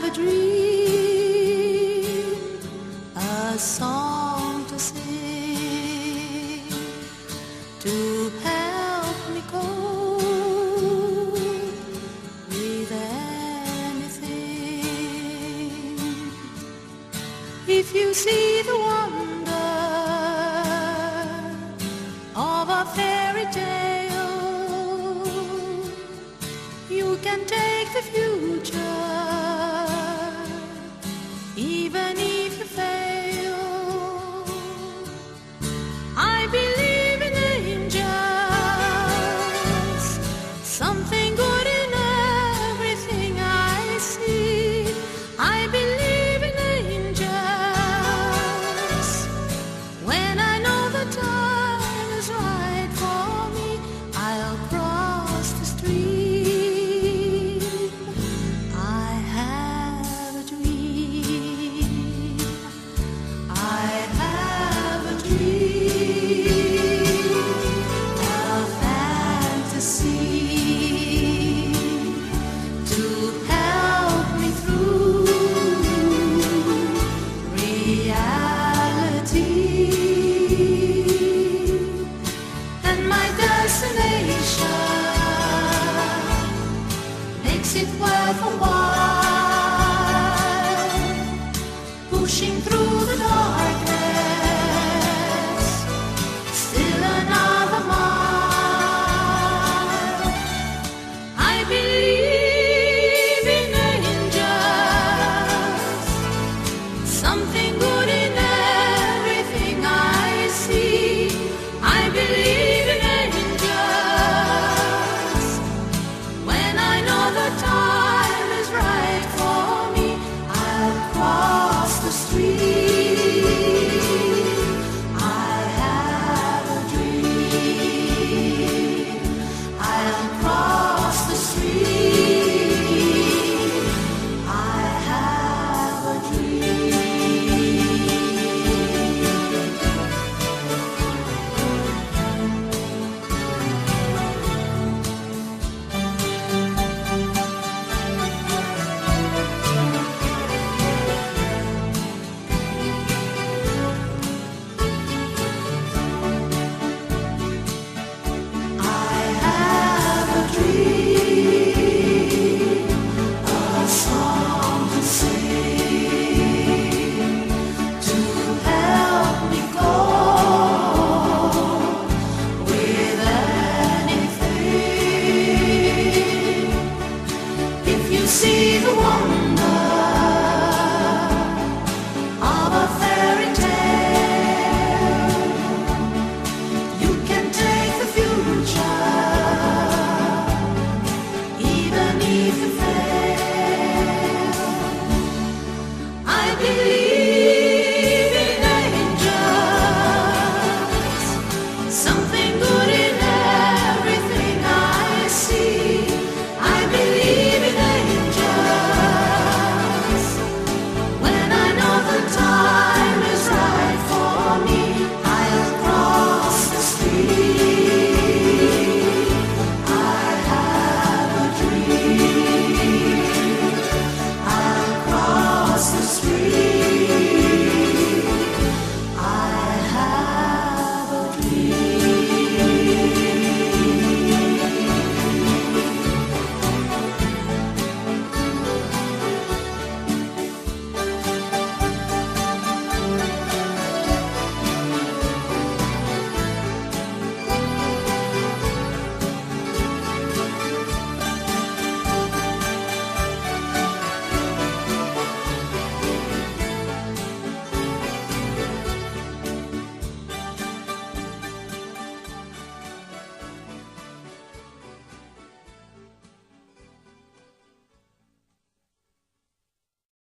a dream, a song to sing, to help me cope with anything. If you see the wonder of a fairy tale, you can take the future, even if you fail. I believe in angels, something good in everything I see. I believe in angels, when I know the time is right for me, I'll cross the street. I have a dream, I have a dream, a fantasy to help me through reality. And my destination makes it worth a while, pushing through the darkness, still another mile. I believe in angels, something good in everything I see. I believe in angels, when I know the time is right for me, I'll cross the street. I have a dream, I'll cross the street. I have a dream. I have a dream, a song to sing, to help me go with anything. If you see the one